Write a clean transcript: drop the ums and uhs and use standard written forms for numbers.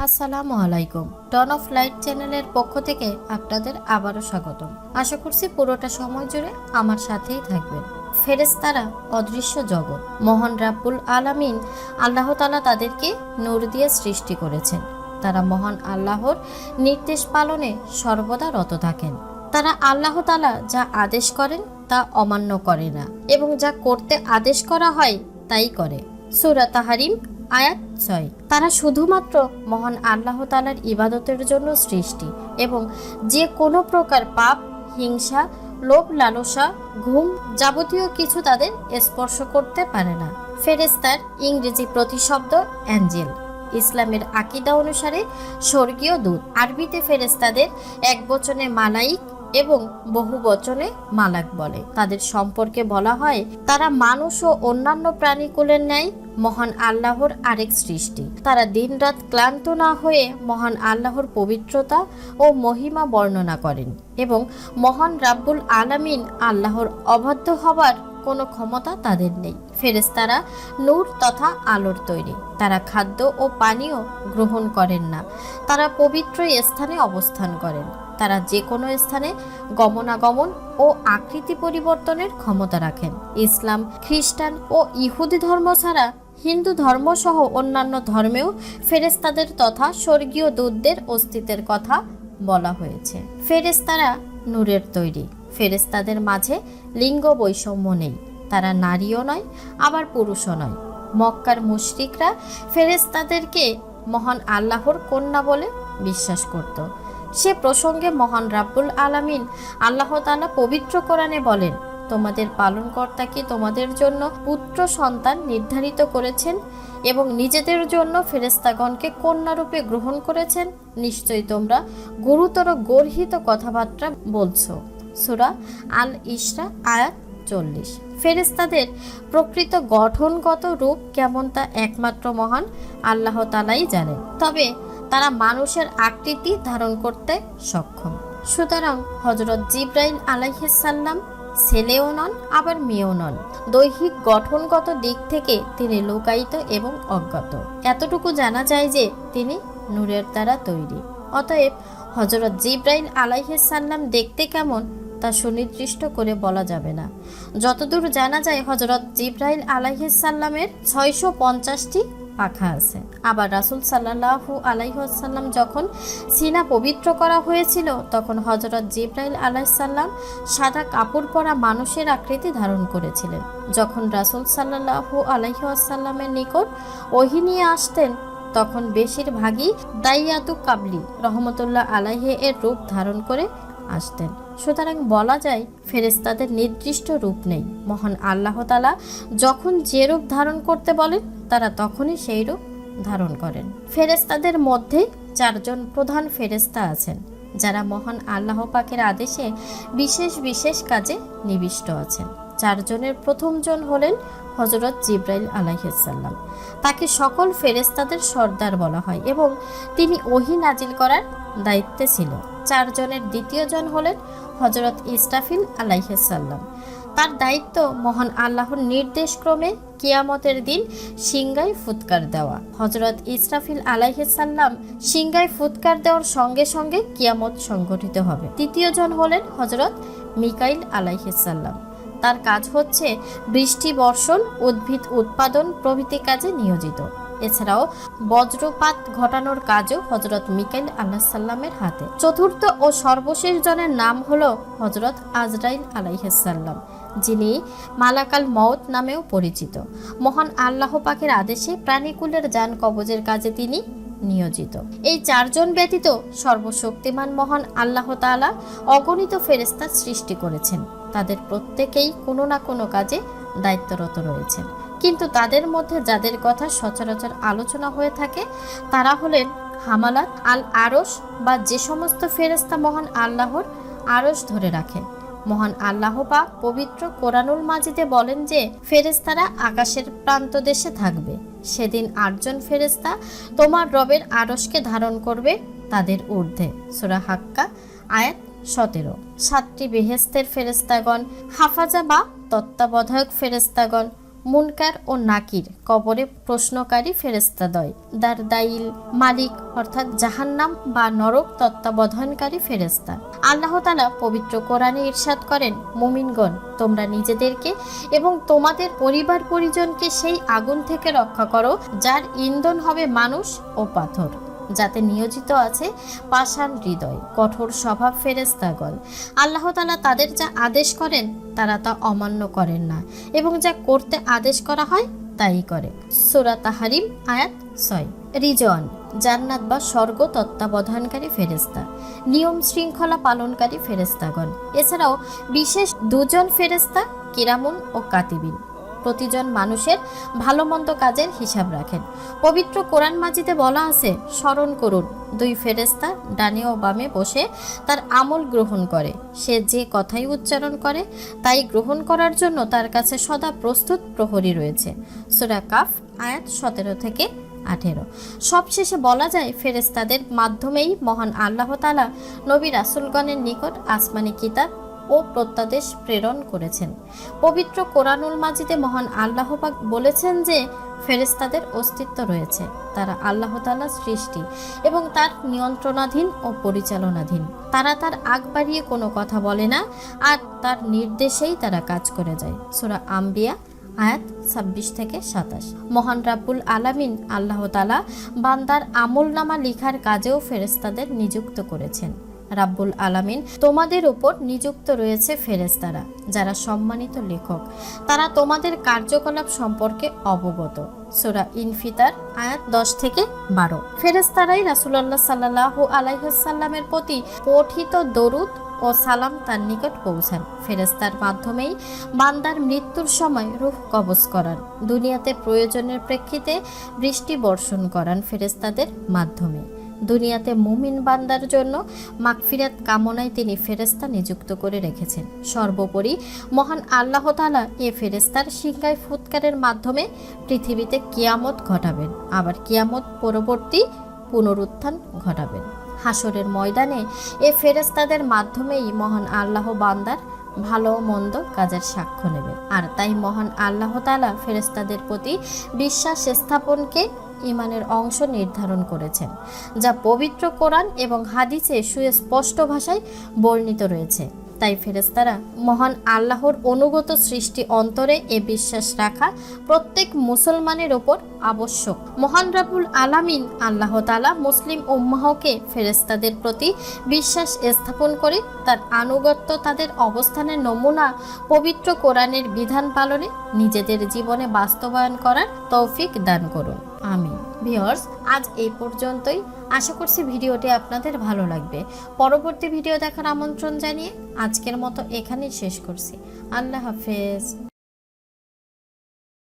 আসসালামু আলাইকুম। Ton of light চ্যানেলের পক্ষ থেকে আপনাদের আবারও স্বাগতম। আশা করছি পুরোটা সময় জুড়ে আমার সাথেই থাকবেন। ফেরেশতারা অদৃশ্য জগৎ। মহান রাব্বুল আলামিন আল্লাহ তাআলা তাদেরকে নূর দিয়ে সৃষ্টি করেছেন। তারা মহান আল্লাহর নির্দেশ পালনে সর্বদা রত থাকেন। তারা আল্লাহ তাআলা যা আদেশ করেন তা অমান্য করে না এবং যা করতে আদেশ করা হয় তাই করে। সূরা তাহরিম আয়াত 6। তারা শুধুমাত্র মহান আল্লাহ তাআলার ইবাদতের জন্য সৃষ্টি এবং যে কোনো প্রকার পাপ, হিংসা, লোভ, লালসা, ঘুম যাবতীয় কিছু তাদের স্পর্শ করতে পারে না। ফেরেশতার ইংরেজি প্রতিশব্দ অ্যাঞ্জেল। ইসলামের আকীদা অনুসারে স্বর্গীয় দূত। আরবিতে ফেরেশতাদের একবচনে মালাইক এবং বহু বচনে মালাক বলে। তাদের সম্পর্কে বলা হয় তারা মানুষ ও অন্যান্য প্রাণীকুলের ন্যায় মহান আল্লাহর আরেক সৃষ্টি। তারা দিনরাত ক্লান্ত না হয়ে মহান আল্লাহর পবিত্রতা ও মহিমা বর্ণনা করেন এবং মহান রাব্বুল আলামিন আল্লাহর অবাধ্য হবার কোনো ক্ষমতা তাদের নেই। ফেরেশতারা নূর তথা আলোর তৈরি। তারা খাদ্য ও পানীয় গ্রহণ করেন না। তারা পবিত্র স্থানে অবস্থান করেন। তারা যে কোনো স্থানে গমনাগমন ও আকৃতি পরিবর্তনের ক্ষমতা রাখেন। ইসলাম, খ্রিস্টান ও ইহুদি ধর্ম ছাড়া হিন্দু ধর্ম সহ অন্যান্য ধর্মেও ফেরেশতাদের তথা স্বর্গীয় দূতদের অস্তিত্বের কথা বলা হয়েছে। ফেরেশতারা নূরের তৈরি। ফেরেশতাদের মাঝে লিঙ্গ বৈষম্য নেই। তারা নারীও নয় আবার পুরুষও নয়। মক্কার মুশরিকরা ফেরেশতাদেরকে মহান আল্লাহর কন্যা বলে বিশ্বাস করত। সে প্রসঙ্গে মহান রাব্বুল আলামিন আল্লাহ তাআলা পবিত্র কোরআনে বলেন, তোমাদের পালনকর্তা কি তোমাদের জন্য পুত্র সন্তান নির্ধারিত করেছেন এবং নিজেদের জন্য ফেরেশতাগণকে কন্যারূপে গ্রহণ করেছেন? নিশ্চয়ই তোমরা গুরুতর গর্হিত কথাবার্তা বলছো। সূরা আল ইসরা আয়াত 40। ফেরেশতাদের প্রকৃত গঠনগত রূপ কেমন তা একমাত্র মহান আল্লাহ তাআলাই জানেন। তবে তারা মানুষের আকৃতি ধারণ করতে সক্ষম। সুতরাং হযরত জিবরাইল আলাইহিস সালাম ছেলেও নন আবার মেয়েও নন। দৈহিক গঠনগত দিক থেকে তিনি লুকায়িত এবং অজ্ঞাত। এতটুকু জানা যায় যে তিনি নূরের দ্বারা তৈরি। অতএব হযরত জিবরাইল আলাইহিস সালাম দেখতে কেমন তা সুনির্দিষ্ট করে বলা যাবে না। যতদূর জানা যায় হযরত জিবরাইল আলাইহিস সালামের 650টি পাখা আছে। আবার রাসূল সাল্লাল্লাহু আলাইহি ওয়াসাল্লাম যখন সিনা পবিত্র করা হয়েছিল তখন হযরত জিবরাইল আলাইহিস সালাম সাদা কাপড় পরা মানুষের আকৃতি ধারণ করেছিলেন। যখন রাসূল সাল্লাল্লাহু আলাইহি ওয়াসাল্লামের নিকট ওহী নিয়ে আসতেন তখন বেশিরভাগই দাইয়াতু কাবলি রহমতুল্লাহ আলাইহি এর রূপ ধারণ করে আসতেন। সুতরাং বলা যায় ফেরেশতাদের নির্দিষ্ট রূপ নেই। মহান আল্লাহ তাআলা যখন যে রূপ ধারণ করতে বলেন তারা তখনই সেই রূপ ধারণ করেন। ফেরেশতাদের মধ্যে 4 জন প্রধান ফেরেশতা আছেন যারা মহান আল্লাহ পাকের আদেশে বিশেষ বিশেষ কাজে নিবিষ্ট আছেন। 4 জনের প্রথম জন হলেন হযরত জিবরাইল আলাইহিস সালাম। তাকে সকল ফেরেশতাদের সর্দার বলা হয় এবং তিনি ওহী নাজিল করার দায়িত্বে ছিল। 4 জনের দ্বিতীয় জন হলেন হযরত ইসরাফিল আলাইহিস সালাম। তার দায়িত্ব মহান আল্লাহর নির্দেশ ক্রমে কিয়ামতের দিন সিংগায় ফুৎকার দেওয়া। হযরত ইসরাফিল আলাইহিস সালাম সিংগায় ফুৎকার দেওয়ার সঙ্গে সঙ্গে কিয়ামত সংঘটিত হবে। তৃতীয় জন হলেন হযরত মিকাইল আলাইহিস সালাম। তার কাজ হচ্ছে বৃষ্টি বর্ষণ, উদ্ভিদ উৎপাদন প্রভৃতি কাজে নিয়োজিত। এছাড়াও বজ্রপাত ঘটানোর কাজও হযরত মিকাইল আলাইহিস সালামের হাতে। চতুর্থ ও সর্বশেষ জনের নাম হলো হযরত আজরাইল আলাইহিস সালাম, যিনি মালাকাল মউত নামেও পরিচিত। মহান আল্লাহ পাকের আদেশে প্রাণীকুলের জান কবজের কাজে তিনি নিয়োজিত। এই 4 জন ব্যতীত সর্বশক্তিমান মহান আল্লাহ তাআলা অগণিত ফেরেশতা সৃষ্টি করেছেন। তাদের প্রত্যেকেই কোনো না কোনো কাজে দায়িত্বরত রয়েছেন। কিন্তু তাদের মধ্যে যাদের কথা সচরাচর আলোচনা হয়ে থাকে তারা হলেন হামালাত আল আরশ, বা যে সমস্ত ফেরেশতা মহান আল্লাহর আরশ ধরে রাখে। মহান আল্লাহ পাক পবিত্র কোরআনুল মাজিদে বলেন যে ফেরেশতারা আকাশের প্রান্তদেশে থাকবে। সেদিন 8 জন ফেরেশতা তোমার রবের আরশকে ধারণ করবে তাদের ঊর্ধ্বে। সূরা হাক্কা আয়াত 17। 7টি বেহেশতের ফেরেশতাগণ, হাফাজা বা তত্ত্বাবধায়ক ফেরেশতাগণ, মুনকার ও নাকির, কবরে প্রশ্নকারী ফেরেশতাদ্বয়, দারদাইল, মালিক অর্থাৎ জাহান্নাম বা নরক তত্ত্বাবধানকারী ফেরেশতা। আল্লাহ তাআলা পবিত্র কোরআনে ইরশাদ করেন, মুমিনগণ, তোমরা নিজেদেরকে এবং তোমাদের পরিবার পরিজনকে সেই আগুন থেকে রক্ষা করো যার ইন্ধন হবে মানুষ ও পাথর, যাতে নিয়োজিত আছে পাষাণ হৃদয়, কঠোর স্বভাব ফেরেশতাগণ। আল্লাহ তাআলা তাদের যা আদেশ করেন তারা তা অমান্য করেন না এবং যা করতে আদেশ করা হয় তাই করে। সূরা তাহরিম আয়াত 6। রিজওয়ান, জান্নাত বা স্বর্গ তত্ত্বাবধানকারী ফেরেশতা, নিয়ম শৃঙ্খলা পালনকারী ফেরেশতাগণ। এছাড়াও বিশেষ দুজন ফেরেশতা কিরামুন ও কাতিবিন প্রতিজন মানুষের ভালো মন্দ কাজের হিসাব রাখেন। পবিত্র কোরআন মাজিদে বলা আছে, স্মরণ করুন, দুই ফেরেশতা ডানে ও বামে বসে তার আমল গ্রহণ করে। সে যে কথাই উচ্চারণ করে তাই গ্রহণ করার জন্য তার কাছে সদা প্রস্তুত প্রহরী রয়েছে। সূরা কাফ আয়াত 17 থেকে 18। সবশেষে বলা যায়, ফেরেশতাদের মাধ্যমেই মহান আল্লাহ তাআলা নবী রাসূলগণের নিকট আসমানি কিতাব ও প্রত্যাদেশ প্রেরণ করেছেন। পবিত্র কোরআনুল মাজিদে মহান আল্লাহ পাক বলেছেন যে ফেরেশতাদের অস্তিত্ব রয়েছে, তারা আল্লাহ তাআলার সৃষ্টি এবং তার নিয়ন্ত্রণাধীন ও পরিচালনাধীন। তারা তার আগ বাড়িয়ে কোনো কথা বলে না আর তার নির্দেশেই তারা কাজ করে যায়। সূরা আম্বিয়া আয়াত 26 থেকে 27। মহান রাব্বুল আলামিন আল্লাহ তাআলা বান্দার আমলনামা লিখার কাজেও ফেরেশতাদের নিযুক্ত করেছেন। রাব্বুল আলামিন তোমাদের উপর নিযুক্ত রয়েছে ফেরেশতারা, যারা সম্মানিত লেখক, তারা তোমাদের কার্যকলাপ সম্পর্কে অবগত। সূরা ইনফিতার আয়াত 10 থেকে 12। ফেরেশতারাই রাসূলুল্লাহ সাল্লাল্লাহু আলাইহি ওয়াসাল্লামের প্রতি পঠিত দরুদ ও সালাম তার নিকট পৌঁছান। ফেরেশতার মাধ্যমেই বান্দার মৃত্যুর সময় রূহ কবজ করান, দুনিয়াতে প্রয়োজনের প্রেক্ষিতে বৃষ্টি বর্ষণ করান ফেরেশতাদের মাধ্যমে। দুনিয়াতে মুমিন বান্দার জন্য মাগফিরাত কামনায় তিনি ফেরেশতা নিযুক্ত করে রেখেছেন। সর্বোপরি মহান আল্লাহ তাআলা এ ফেরেশতার সিংহায় ফুৎকারের মাধ্যমে পৃথিবীতে কিয়ামত ঘটাবেন, আবার কিয়ামত পরবর্তী পুনরুত্থান ঘটাবেন। হাসরের ময়দানে এ ফেরেশতাদের মাধ্যমেই মহান আল্লাহ বান্দার ভালো মন্দ কাজের সাক্ষ্য নেবেন। আর তাই মহান আল্লাহ তাআলা ফেরেশতাদের প্রতি বিশ্বাস স্থাপনকে ঈমানের অংশ নির্ধারণ করেছেন, যা পবিত্র কোরআন এবং হাদিসে সুস্পষ্ট ভাষায় বর্ণিত রয়েছে। তাই ফেরেশতারা মহান আল্লাহর অনুগত সৃষ্টি, অন্তরে এ বিশ্বাস রাখা প্রত্যেক মুসলমানের ওপর আবশ্যক। মহান রাব্বুল আলামিন আল্লাহ তাআলা মুসলিম উম্মাহকে ফেরেশতাদের প্রতি বিশ্বাস স্থাপন করে তার আনুগত্য, তাদের অবস্থানের নমুনা পবিত্র কোরআনের বিধান পালনে নিজেদের জীবনে বাস্তবায়ন করার তৌফিক দান করুন। আমিন। ভিউয়ার্স, আজ এই পর্যন্তই। আশা করছি ভিডিওটি আপনাদের ভালো লাগবে। পরবর্তী ভিডিও দেখার আমন্ত্রণ জানিয়ে আজকের মতো এখানেই শেষ করছি। আল্লাহ হাফেজ।